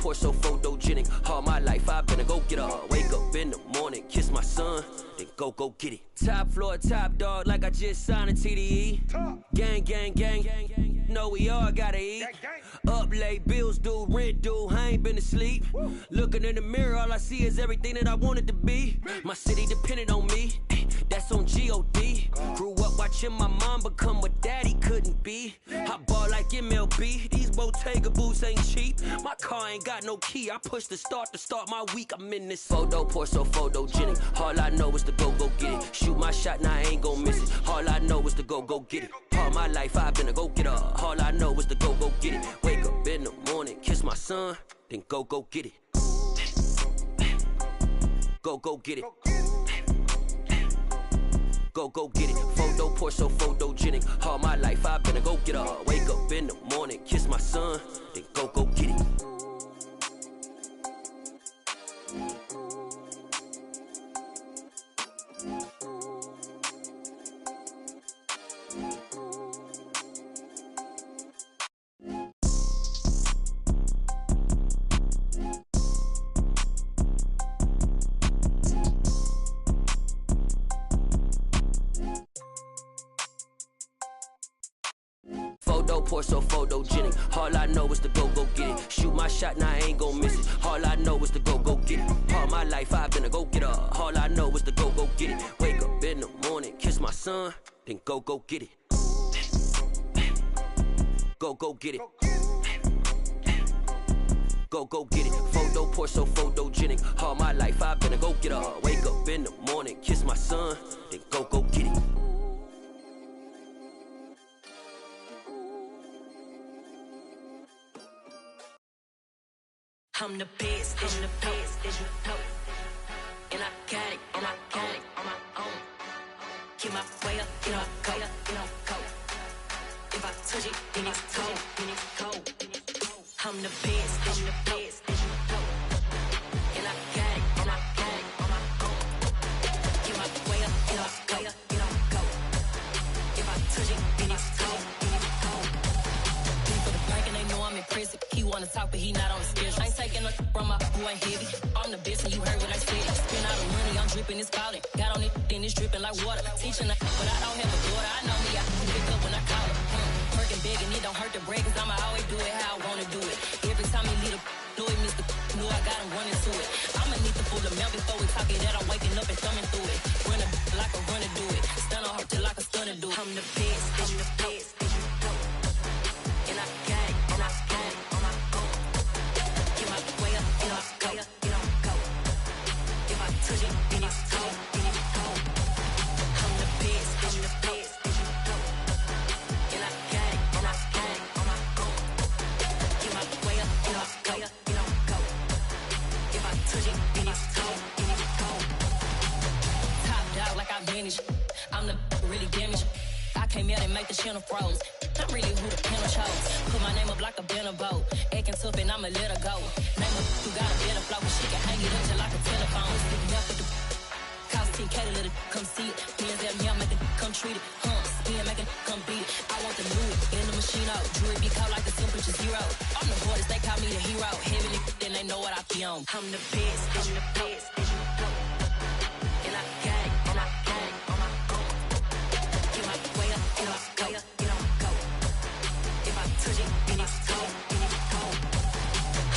pour so photogenic. All my life I've been a go-getter. Wake up in the morning, kiss my son, then go get it. Top floor, top dog, like I just signed a TDE. Gang, gang, gang, know we all gotta eat. Up late, bills due, rent due, I ain't been asleep. Looking in the mirror, all I see is everything that I wanted to be. My city depended on me, that's on G.O.D. Grew up watching my mom become what daddy couldn't be. I ball like MLB, these Bottega boots ain't cheap. My car ain't got no key, I push the start to start my week. I'm in this photo, pour so photogenic. All I know is to go get it. Shoot my shot, now I ain't gon' miss it. All I know is to go get it. All my life I've been a go-getter. All I know is to go get it. Wake up in the morning, kiss my son, then go get it. Go get it. Go get it. Photo pour so photogenic. All my life I've been a go-getter. Wake up in the morning, kiss my son, then go get it. Photo pour so photogenic. All I know is to go get it. Shoot my shot, now I ain't gon' miss it. All I know is to go get it. All my life I've been a go-getter. All I know is to go get it. Wake up in the morning, kiss my son, then go get it. Go get it. Go get it. Photo pour so photogenic. All my life I've been a go-getter. Wake up in the morning, kiss my son, then go get it. I'm the best, as you know. And I got it on my own. Get my way up, get on go. If I touch it, then it's cold. I'm the best, as you know. And I got it on my own. Get my way up, get on go. If I touch it, then it's cold. People the prank and they know I'm impressive. He wanna talk, but he not on the schedule. I ain't taking a from my who ain't heavy. I'm the best and you heard what I said. Spend all the money, I'm dripping, it's falling. Got on it, then it's dripping like water. Teaching her, but I don't have a daughter. I know me, I can pick up when I call her. Working big and it don't hurt the break, cause I'ma always do it how I wanna do it. Every time he lead a know it means the know I got him running to it. I'ma need the full amount before we talk it that I'm waking up and thumbing through it. Run a like a runner do it. Stun on her till like a stunner do it. I'm the best, as you know. And I got it on my own. Get my way up, get on go. If I touch it, then it's cold. I'm the best, as you know. And I got it on my own. Get my way up, get on go. If I touch it, then it's cold. Top dog like I vanished. I'm the really damaged. I came out and make the channel froze. I'm really who the panel chose. Put my name up like a banner boat. Acting tough and I'ma let her go. Name her who got a better flow. She can hang it up just like a telephone. Sticking up with the cost 10K to let it come see it. Hands at me, I make it come treat it. Spin, make it come beat it. I want the new in the machine out. Jewelry be cold like the temperature 0. I'm the hardest, they call me the hero. Heavy then they know what I be on. I'm the best, as you know. And I got it on my own. Get my way up, get on go. If I touch it, then it's cold.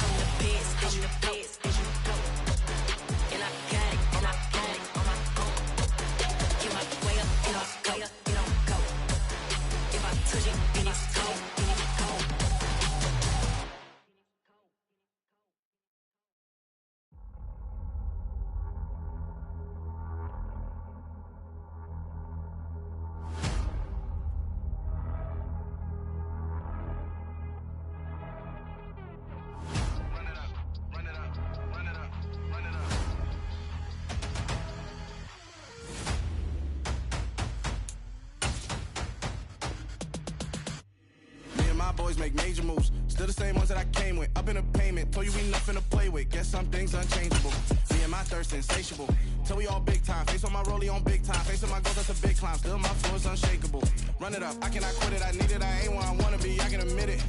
I'm the best, as you know. And I got it on my own. Get my way up, get on go. If I touch it, then it's cold. Boys make major moves, still the same ones that I came with. Up in a payment, told you we nothing to play with. Guess some things unchangeable. Me and my thirst insatiable. Till we all big time. Face on my rollie on big time. Face on my goals, that's a big climb. Still my floor is unshakable. Run it up, I cannot quit it. I need it, I ain't where I wanna be. I can admit it.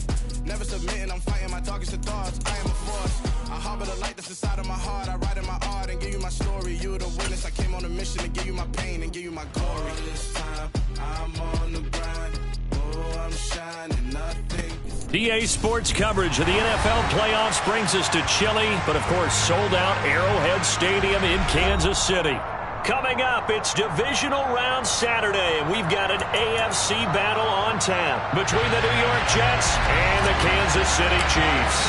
Never submitting, I'm fighting my darkest of thoughts. I am a force. harbor the light that's inside of my heart. I write in my art and give you my story. You are the witness. I came on a mission to give you my pain and give you my glory. All this time, I'm on the grind. Oh, I'm shining, nothing. DA Sports coverage of the NFL playoffs brings us to chilly, but of course sold out Arrowhead Stadium in Kansas City. Coming up, it's divisional round Saturday, and we've got an AFC battle on tap between the New York Jets and the Kansas City Chiefs.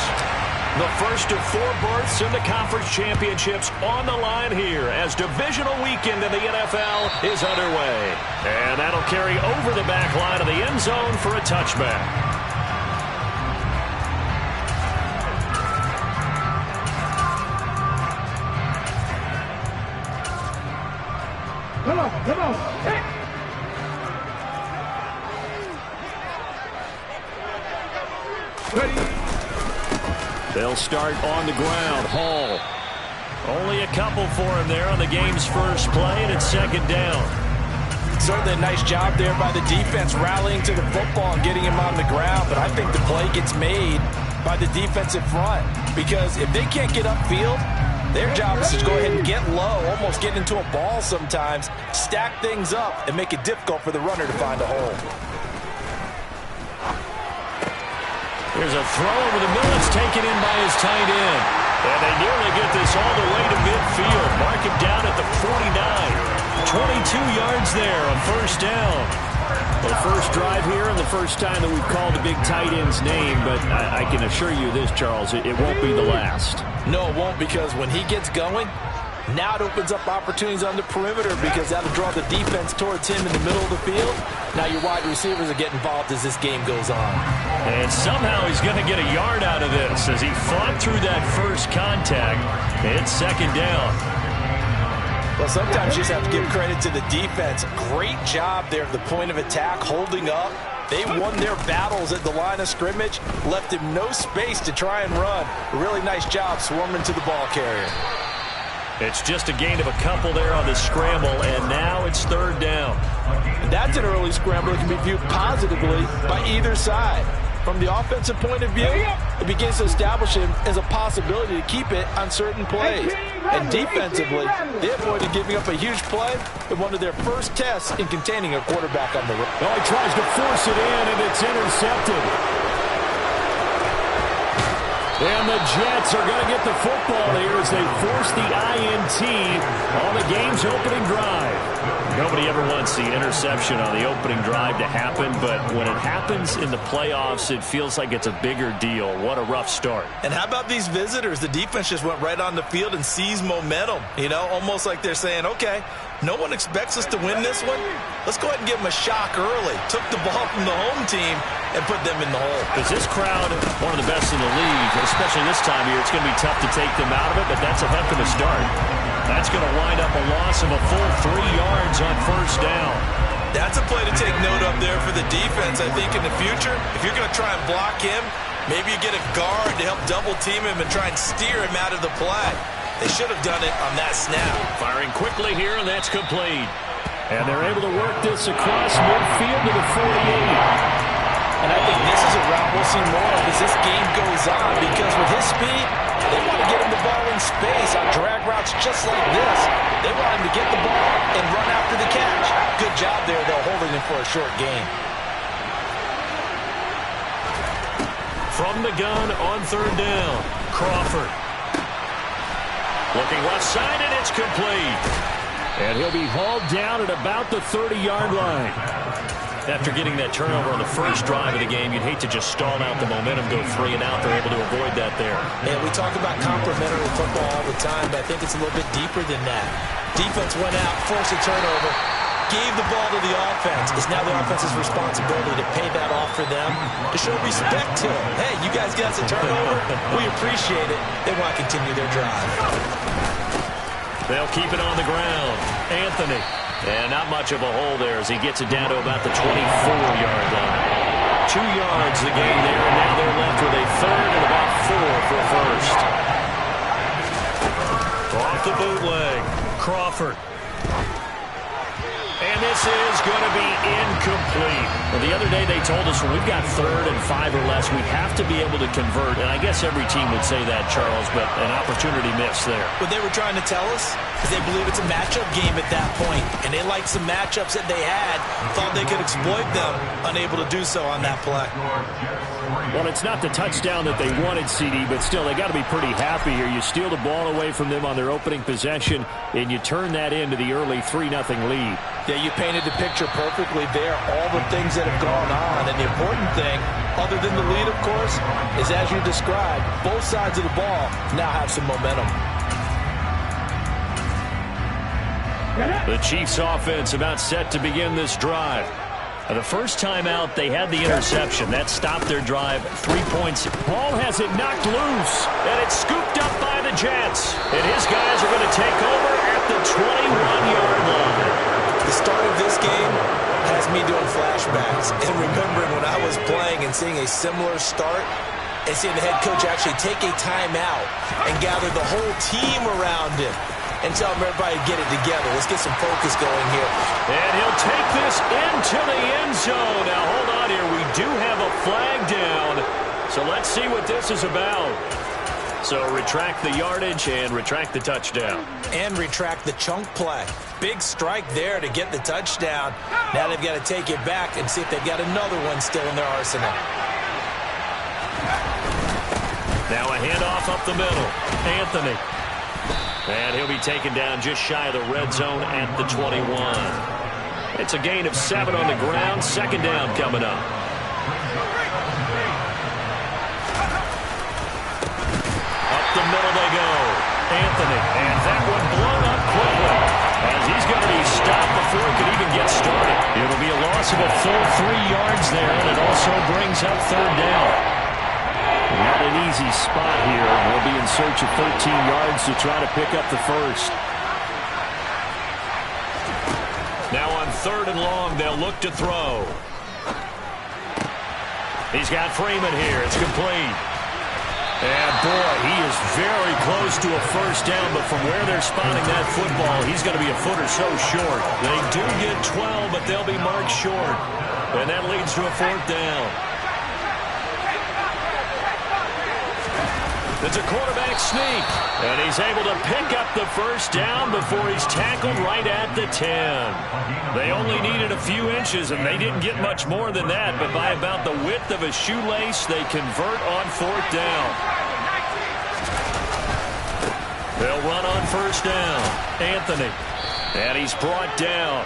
The first of 4 berths in the conference championships on the line here as divisional weekend in the NFL is underway. And that'll carry over the back line of the end zone for a touchback. Come on. Hey. Ready. They'll start on the ground. Hall. Only a couple for him there on the game's first play, and it's second down. Certainly a nice job there by the defense rallying to the football and getting him on the ground, but I think the play gets made by the defensive front because if they can't get upfield, their job is to go ahead and get low, almost get into a ball sometimes, stack things up, and make it difficult for the runner to find a hole. Here's a throw over the middle. It's taken in by his tight end. And they nearly get this all the way to midfield. Mark him down at the 49. 22 yards there on first down. Well, first drive here and the first time that we've called the big tight end's name, but I can assure you this, Charles, it won't be the last. No, it won't, because when he gets going, now it opens up opportunities on the perimeter because that'll draw the defense towards him in the middle of the field. Now your wide receivers will get involved as this game goes on. And somehow he's going to get a yard out of this as he fought through that first contact. It's second down. Well, sometimes you just have to give credit to the defense. Great job there at the point of attack, holding up. They won their battles at the line of scrimmage, left him no space to try and run. A really nice job swarming to the ball carrier. It's just a gain of a couple there on the scramble, and now it's third down. That's an early scramble that can be viewed positively by either side. From the offensive point of view, it begins to establish him as a possibility to keep it on certain plays. And defensively, they avoided giving up a huge play in one of their first tests in containing a quarterback on the run. Well, he tries to force it in, and it's intercepted. And the Jets are going to get the football here as they force the INT on the game's opening drive. Nobody ever wants the interception on the opening drive to happen, but when it happens in the playoffs, it feels like it's a bigger deal. What a rough start. And how about these visitors? The defense just went right on the field and seized momentum. You know, almost like they're saying, okay, no one expects us to win this one. Let's go ahead and give them a shock early. Took the ball from the home team and put them in the hole. Because this crowd, one of the best in the league, especially this time of year, it's going to be tough to take them out of it, but that's a heck of a start. That's going to wind up a loss of a full 3 yards on first down. That's a play to take note of there for the defense. I think in the future, if you're going to try and block him, maybe you get a guard to help double team him and try and steer him out of the play. They should have done it on that snap. Firing quickly here, and that's complete. And they're able to work this across midfield to the 48. And I think this is a route we'll see more of as this game goes on, because with his speed, they want to get him the ball in space on drag routes just like this. They want him to get the ball and run after the catch. Good job there, though, holding him for a short gain. From the gun on third down, Crawford. Looking left side, and it's complete. And he'll be hauled down at about the 30-yard line. After getting that turnover on the first drive of the game, you'd hate to just stall out the momentum, go 3 and out. They're able to avoid that there. Yeah, we talk about complementary football all the time, but I think it's a little bit deeper than that. Defense went out, forced a turnover, gave the ball to the offense. It's now the offense's responsibility to pay that off for them, to show respect to them. Hey, you guys got us a turnover. We appreciate it. They want to continue their drive. They'll keep it on the ground. Anthony. And not much of a hole there as he gets it down to about the 24-yard line. 2 yards the gain there, and now they're left with a third and about 4 for first. Off the bootleg, Crawford. And this is going to be incomplete. Well, the other day they told us when we've got 3rd and 5 or less, we have to be able to convert. And I guess every team would say that, Charles, but an opportunity missed there. What they were trying to tell us is they believe it's a matchup game at that point, and they liked some matchups that they had, thought they could exploit them, unable to do so on that play. Well, it's not the touchdown that they wanted, CD, but still, they got to be pretty happy here. You steal the ball away from them on their opening possession, and you turn that into the early 3-0 lead. Yeah, you painted the picture perfectly there, all the things that have gone on. And the important thing, other than the lead, of course, is as you described, both sides of the ball now have some momentum. The Chiefs offense about set to begin this drive. The first time out, they had the interception. That stopped their drive. 3 points. Ball has it knocked loose, and it's scooped up by the Jets. And his guys are going to take over at the 21-yard line. The start of this game has me doing flashbacks and remembering when I was playing and seeing a similar start and seeing the head coach actually take a timeout and gather the whole team around him and tell everybody to get it together. Let's get some focus going here. And he'll take this into the end zone. Now, hold on here. We do have a flag down. So let's see what this is about. So retract the yardage and retract the touchdown. And retract the chunk play. Big strike there to get the touchdown. Now they've got to take it back and see if they've got another one still in their arsenal. Now a handoff up the middle. Anthony. And he'll be taken down just shy of the red zone at the 21. It's a gain of 7 on the ground. 2nd down coming up. Up the middle they go. Anthony. And that one blown up quickly, as he's going to be stopped before he could even get started. It'll be a loss of a full 3 yards there, and it also brings up 3rd down. Not an easy spot here. They'll be in search of 13 yards to try to pick up the first. Now on 3rd and long, they'll look to throw. He's got Freeman here. It's complete. And boy, he is very close to a first down, but from where they're spotting that football, he's going to be a foot or so short. They do get 12, but they'll be marked short. And that leads to a 4th down. It's a quarterback sneak, and he's able to pick up the first down before he's tackled right at the 10. They only needed a few inches, and they didn't get much more than that, but by about the width of a shoelace, they convert on 4th down. They'll run on 1st down. Anthony, and he's brought down.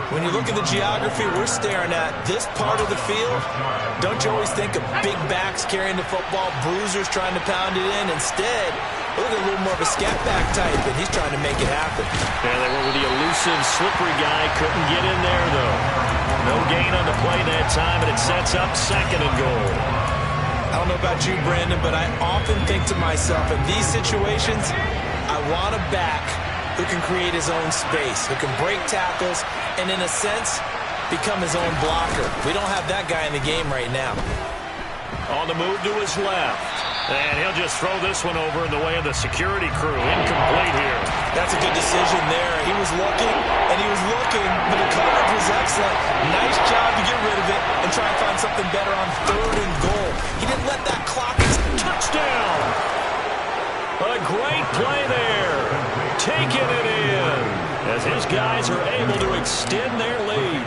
When you look at the geography we're staring at, this part of the field, don't you always think of big backs carrying the football, bruisers trying to pound it in? Instead, look at a little more of a scat back type, and he's trying to make it happen. Yeah, they were with the elusive, slippery guy. Couldn't get in there, though. No gain on the play that time, and it sets up 2nd and goal. I don't know about you, Brandon, but I often think to myself, in these situations, I want a back who can create his own space, who can break tackles, and in a sense, become his own blocker. We don't have that guy in the game right now. On the move to his left. And he'll just throw this one over in the way of the security crew. Incomplete here. That's a good decision there. He was looking, and he was looking, but the coverage was excellent. Nice job to get rid of it and try and find something better on 3rd and goal. He didn't let that clock... Touchdown! A great play there. Taking it in as his guys are able to extend their lead.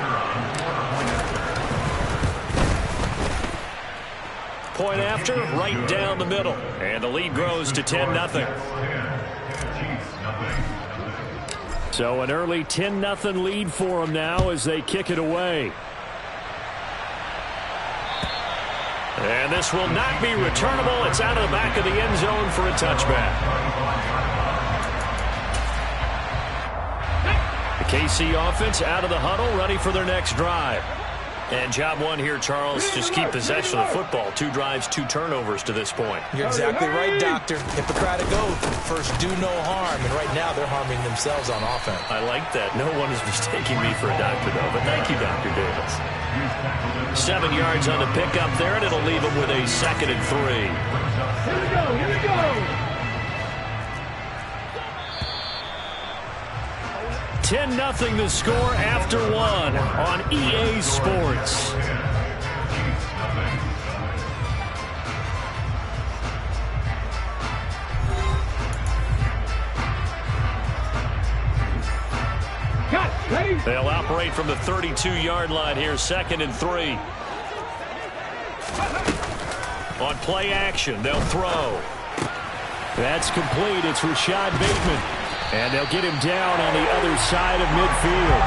Point after, right down the middle. And the lead grows to 10-0. So an early 10-0 lead for them now as they kick it away. And this will not be returnable. It's out of the back of the end zone for a touchback. KC offense out of the huddle, ready for their next drive. And job one here, Charles, just keep possession of the football. 2 drives, 2 turnovers to this point. You're exactly right, Doctor. Hippocratic oath, first do no harm. And right now they're harming themselves on offense. I like that. No one is mistaking me for a doctor, though. But thank you, Dr. Davis. 7 yards on the pickup there, and it'll leave them with a 2nd and 3. Here we go, here we go. 10-0 the score after one on EA Sports. They'll operate from the 32-yard line here, 2nd and 3. On play action, they'll throw. That's complete. It's Rashad Bateman. And they'll get him down on the other side of midfield.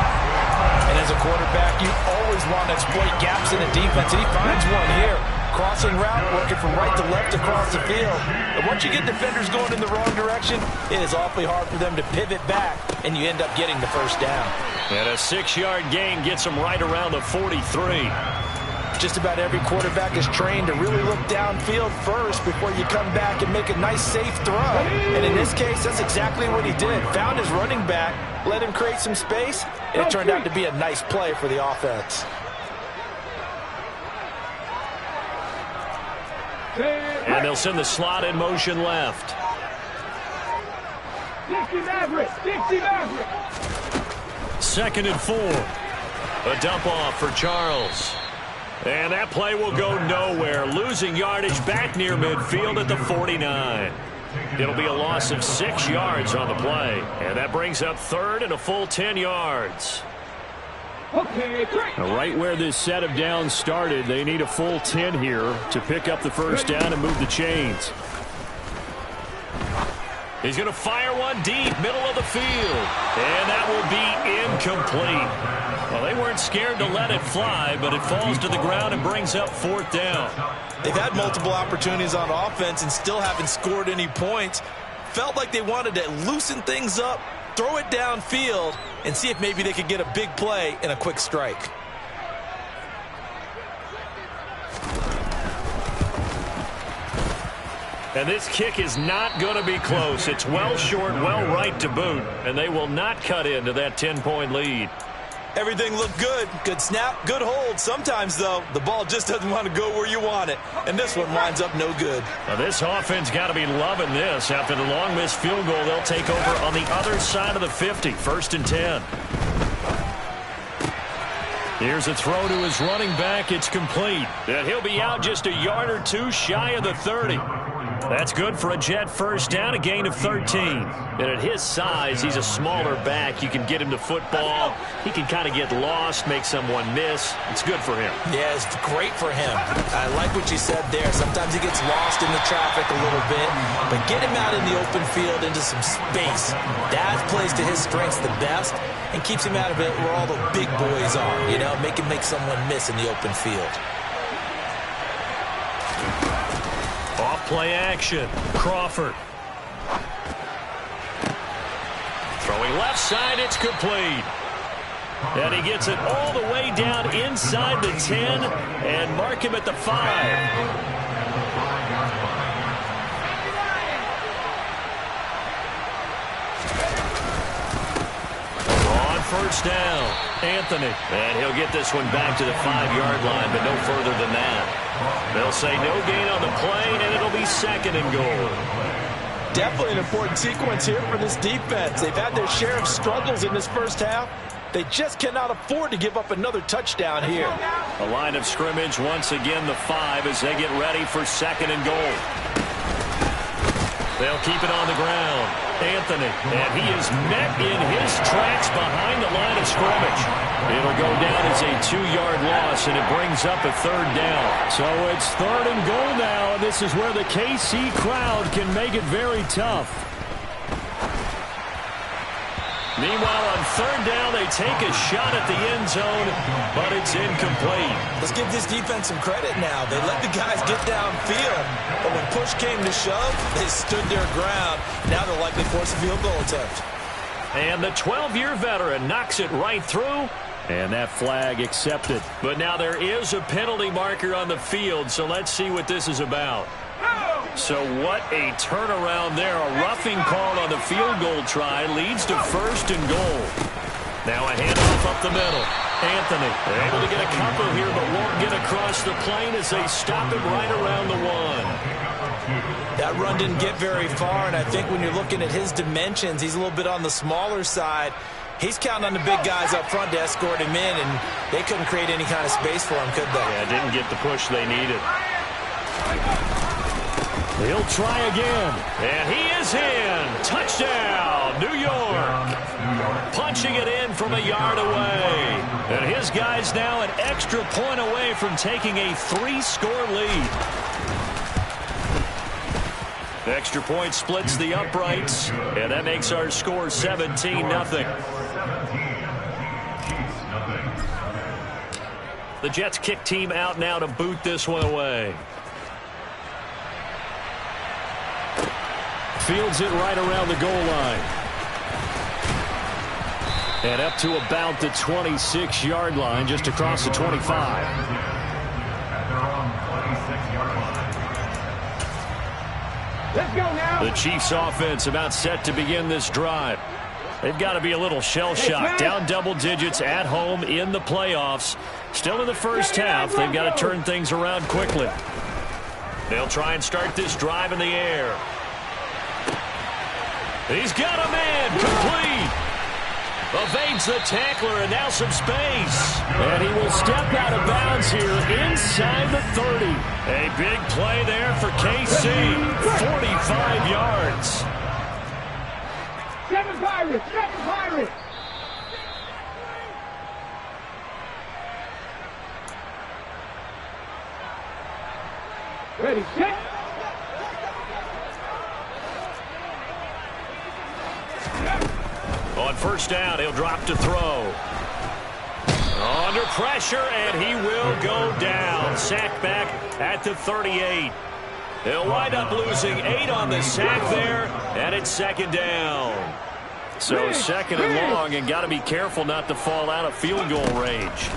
And as a quarterback, you always want to exploit gaps in the defense, and he finds one here. Crossing route, working from right to left across the field. And once you get defenders going in the wrong direction, it is awfully hard for them to pivot back, and you end up getting the first down. And a 6-yard gain gets them right around the 43. Just about every quarterback is trained to really look downfield first before you come back and make a nice, safe throw. And in this case, that's exactly what he did. Found his running back, let him create some space, and it turned out to be a nice play for the offense. And they'll send the slot in motion left. Dixie Maverick! 2nd and 4. A dump off for Charles. And that play will go nowhere. Losing yardage back near midfield at the 49. It'll be a loss of 6 yards on the play. And that brings up 3rd and a full 10 yards. Okay, great. Right where this set of downs started, they need a full 10 here to pick up the first down and move the chains. He's going to fire one deep, middle of the field. And that will be incomplete. Well, they weren't scared to let it fly, but it falls to the ground and brings up 4th down. They've had multiple opportunities on offense and still haven't scored any points. Felt like they wanted to loosen things up, throw it downfield, and see if maybe they could get a big play and a quick strike. And this kick is not going to be close. It's well short, well right to boot, and they will not cut into that 10-point lead. Everything looked good. Good snap, good hold. Sometimes, though, the ball just doesn't want to go where you want it. And this one winds up no good. Now, this offense got to be loving this. After the long missed field goal, they'll take over on the other side of the 50. 1st and 10. Here's a throw to his running back. It's complete. And he'll be out just a yard or two shy of the 30. That's good for a Jet first down, a gain of 13. And at his size, he's a smaller back. You can get him to football. He can kind of get lost, make someone miss. It's good for him. Yeah, it's great for him. I like what you said there. Sometimes he gets lost in the traffic a little bit, but get him out in the open field into some space. That plays to his strengths the best and keeps him out of it where all the big boys are, you know, make him make someone miss in the open field. Play action. Crawford. Throwing left side, it's complete. And he gets it all the way down inside the 10 and mark him at the 5. On first down, Anthony. And he'll get this one back to the 5-yard line, but no further than that. They'll say no gain on the play, and it'll be 2nd and goal. Definitely an important sequence here for this defense. They've had their share of struggles in this first half. They just cannot afford to give up another touchdown here. A line of scrimmage, once again the 5 as they get ready for 2nd and goal. They'll keep it on the ground. Anthony, and he is met in his tracks behind the line of scrimmage. It'll go down as a 2-yard loss, and it brings up a 3rd down. So it's 3rd and goal now, and this is where the KC crowd can make it very tough. Meanwhile, on 3rd down, they take a shot at the end zone, but it's incomplete. Let's give this defense some credit now. They let the guys get downfield, but when push came to shove, they stood their ground. Now they'll likely force a field goal attempt. And the 12-year veteran knocks it right through, and that flag accepted. But now there is a penalty marker on the field, so let's see what this is about. So what a turnaround there. A roughing call on the field goal try leads to 1st and goal. Now a handoff up the middle. Anthony able to get a couple here, but won't get across the plane as they stop him right around the 1. That run didn't get very far, and I think when you're looking at his dimensions, he's a little bit on the smaller side. He's counting on the big guys up front to escort him in, and they couldn't create any kind of space for him, could they? Yeah, didn't get the push they needed. He'll try again, and he is in. Touchdown, New York. Punching it in from a yard away. And his guy's now an extra point away from taking a 3-score lead. The extra point splits the uprights, and that makes our score 17-0. The Jets kick team out now to boot this one away. Fields it right around the goal line. And up to about the 26-yard line, just across the 25. Let's go now. The Chiefs offense about set to begin this drive. They've got to be a little shell-shocked. Down double digits at home in the playoffs. Still in the first half. They've got to turn things around quickly. They'll try and start this drive in the air. He's got a man complete. Evades the tackler, and now some space. And he will step out of bounds here inside the 30. A big play there for KC. 45 yards. 7 Pirates, 7 Pirates. Ready, set. On first down, he'll drop to throw. Under pressure, and he will go down. Sack back at the 38. They'll wind up losing 8 on the sack there, and it's second down. So second and long, and got to be careful not to fall out of field goal range.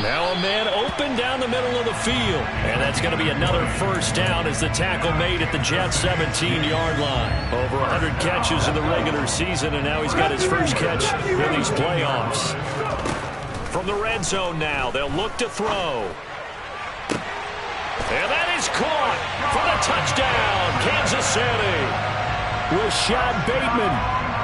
Now a man open down the middle of the field. And that's going to be another first down as the tackle made at the Jets' 17-yard line. Over 100 catches in the regular season, and now he's got his first catch in these playoffs. From the red zone now, they'll look to throw. And that is caught for the touchdown, Kansas City. Rashad Bateman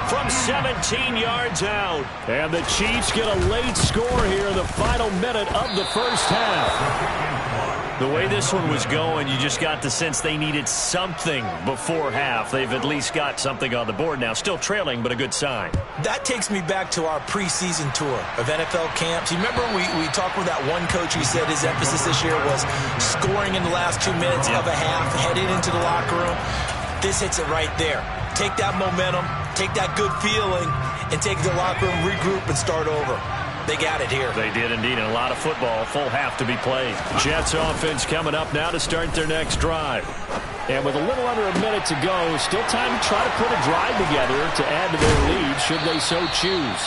from 17 yards out. And the Chiefs get a late score here in the final minute of the first half. The way this one was going, you just got the sense they needed something before half. They've at least got something on the board now. Still trailing, but a good sign. That takes me back to our preseason tour of NFL camps. You remember we talked with that one coach who said his emphasis this year was scoring in the last 2 minutes of a half, headed into the locker room. This hits it right there. Take that momentum, take that good feeling, and take the locker room, regroup, and start over. They got it here. They did indeed, and a lot of football, full half to be played. Jets offense coming up now to start their next drive. And with a little under a minute to go, still time to try to put a drive together to add to their lead, should they so choose.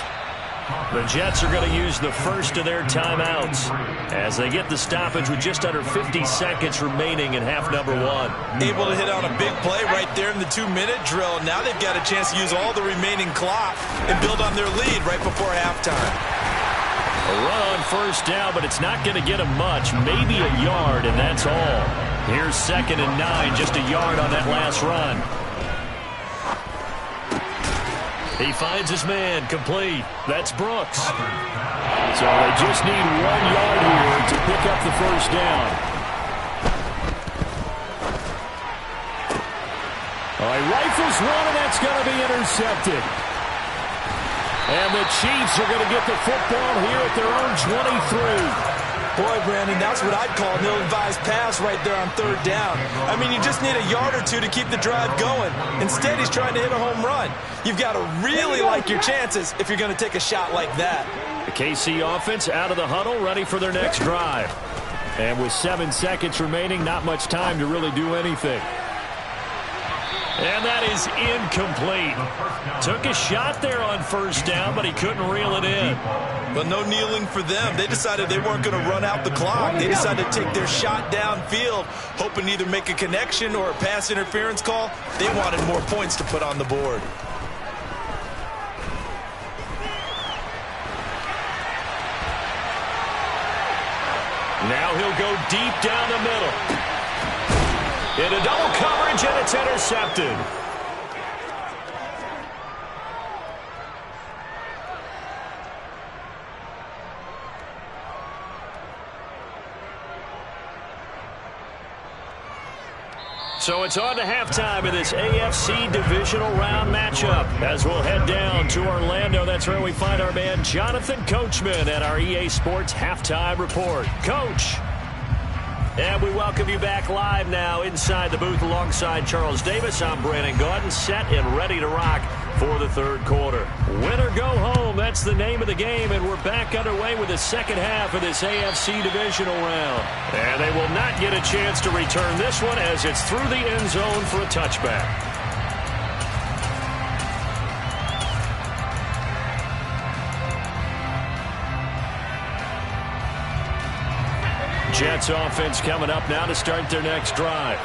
The Jets are going to use the first of their timeouts as they get the stoppage with just under 50 seconds remaining in half number 1. Able to hit on a big play right there in the 2-minute drill. Now they've got a chance to use all the remaining clock and build on their lead right before halftime. A run on first down, but it's not going to get them much. Maybe a yard, and that's all. Here's 2nd and 9, just a yard on that last run. He finds his man, complete. That's Brooks. So they just need 1 yard here to pick up the first down. All right, rifles one, and that's going to be intercepted. And the Chiefs are going to get the football here at their own 23. Boy, Brandon, that's what I'd call an ill-advised pass right there on 3rd down. I mean, you just need a yard or two to keep the drive going. Instead, he's trying to hit a home run. You've got to really like your chances if you're going to take a shot like that. The KC offense out of the huddle, ready for their next drive. And with 7 seconds remaining, not much time to really do anything. And that is incomplete. Took a shot there on first down, but he couldn't reel it in. But no kneeling for them. They decided they weren't going to run out the clock. They decided to take their shot downfield, hoping to either make a connection or a pass interference call. They wanted more points to put on the board. Now he'll go deep down the middle. Into double coverage, and it's intercepted. So it's on to halftime in this AFC divisional round matchup as we'll head down to Orlando. That's where we find our man Jonathan Coachman at our EA Sports Halftime Report. Coach. And we welcome you back live now inside the booth alongside Charles Davis. I'm Brandon Gaudin, set and ready to rock for the third quarter. Win or go home, that's the name of the game, and we're back underway with the second half of this AFC divisional round. And they will not get a chance to return this one as it's through the end zone for a touchback. Jets offense coming up now to start their next drive.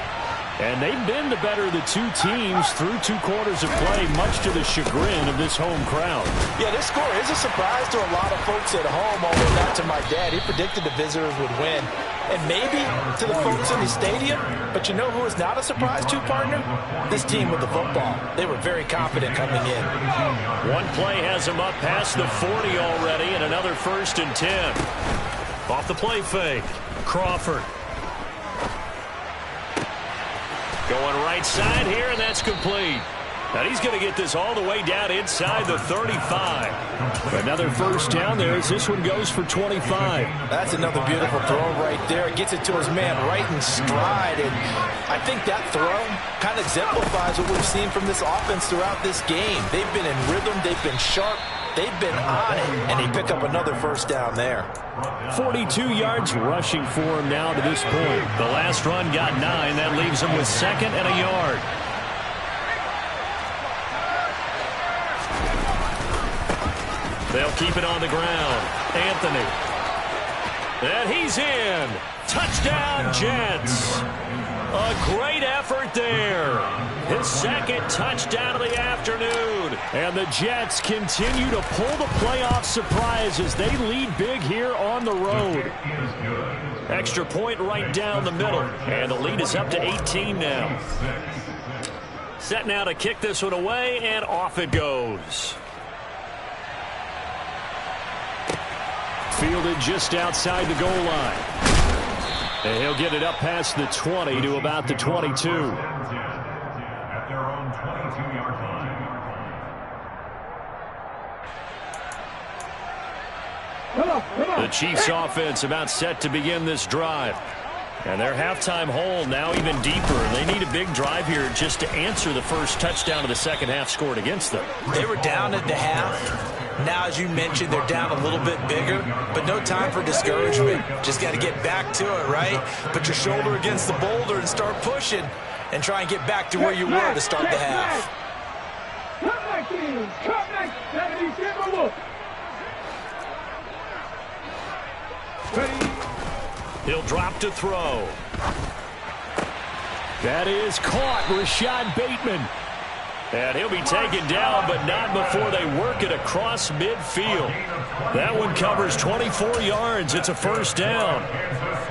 And they've been the better of the two teams through 2 quarters of play, much to the chagrin of this home crowd. Yeah, this score is a surprise to a lot of folks at home, although not to my dad. He predicted the visitors would win. And maybe to the folks in the stadium. But you know who is not a surprise to, partner? This team with the football. They were very confident coming in. One play has them up past the 40 already, and another 1st and 10. Off the play fake. Crawford. Going right side here, and that's complete. And he's going to get this all the way down inside the 35. Another first down there as this one goes for 25. That's another beautiful throw right there. It gets it to his man right in stride. And I think that throw kind of exemplifies what we've seen from this offense throughout this game. They've been in rhythm. They've been sharp. They've been on it, and they pick up another first down there. 42 yards rushing for him now to this point. The last run got 9. That leaves him with 2nd and a yard. They'll keep it on the ground. Anthony. And he's in. Touchdown, Jets. A great effort there. His 2nd touchdown of the afternoon. And the Jets continue to pull the playoff surprise as they lead big here on the road. Extra point right down the middle. And the lead is up to 18 now. Set now to kick this one away, and off it goes. Fielded just outside the goal line. And he'll get it up past the 20 to about the 22. At their own 22-yard line. The Chiefs offense about set to begin this drive. And their halftime hole now even deeper. They need a big drive here just to answer the first touchdown of the second half scored against them. They were down at the half. Now, as you mentioned, they're down a little bit bigger, but no time for discouragement. Just got to get back to it, right? Put your shoulder against the boulder and start pushing and try and get back to where you were to start the half. He'll drop to throw. That is caught. Rashad Bateman. And he'll be taken down, but not before they work it across midfield. That one covers 24 yards. It's a first down.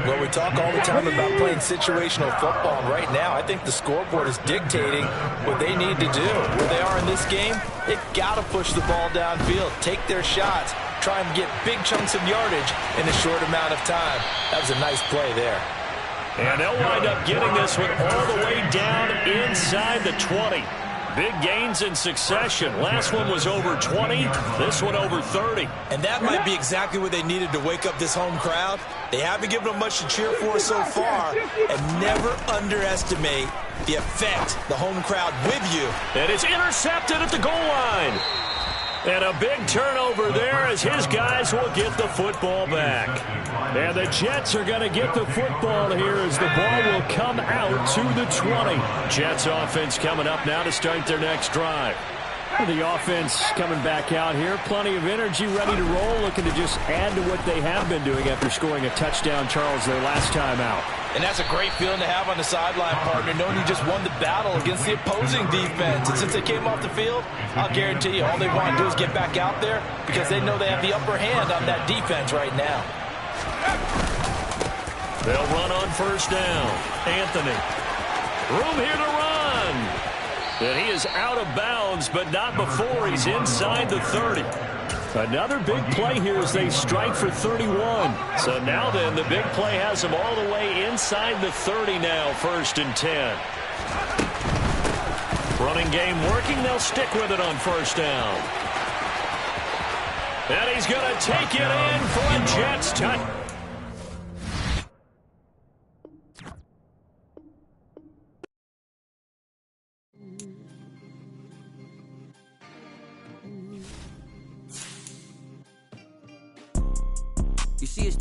Well, we talk all the time about playing situational football. Right now, I think the scoreboard is dictating what they need to do. Where they are in this game, they've got to push the ball downfield, take their shots, try and get big chunks of yardage in a short amount of time. That was a nice play there. And they'll wind up getting this one all the way down inside the 20. Big gains in succession. Last one was over 20. This one over 30. And that might be exactly what they needed to wake up this home crowd. They haven't given them much to cheer for so far. And never underestimate the effect the home crowd with you. And it's intercepted at the goal line. And a big turnover there as his guys will get the football back. And the Jets are going to get the football here as the ball will come out to the 20. Jets offense coming up now to start their next drive. The offense coming back out here. Plenty of energy, ready to roll, looking to just add to what they have been doing after scoring a touchdown, Charles, their last time out. And that's a great feeling to have on the sideline, partner, knowing you just won the battle against the opposing defense. And since they came off the field, I'll guarantee you all they want to do is get back out there because they know they have the upper hand on that defense right now. They'll run on first down. Anthony. Room here to run. And he is out of bounds, but not before he's inside the 30. Another big play here as they strike for 31. So now then, the big play has them all the way inside the 30 now, 1st and 10. Running game working. They'll stick with it on first down. And he's going to take it in for a Jets touchdown. You see, it's too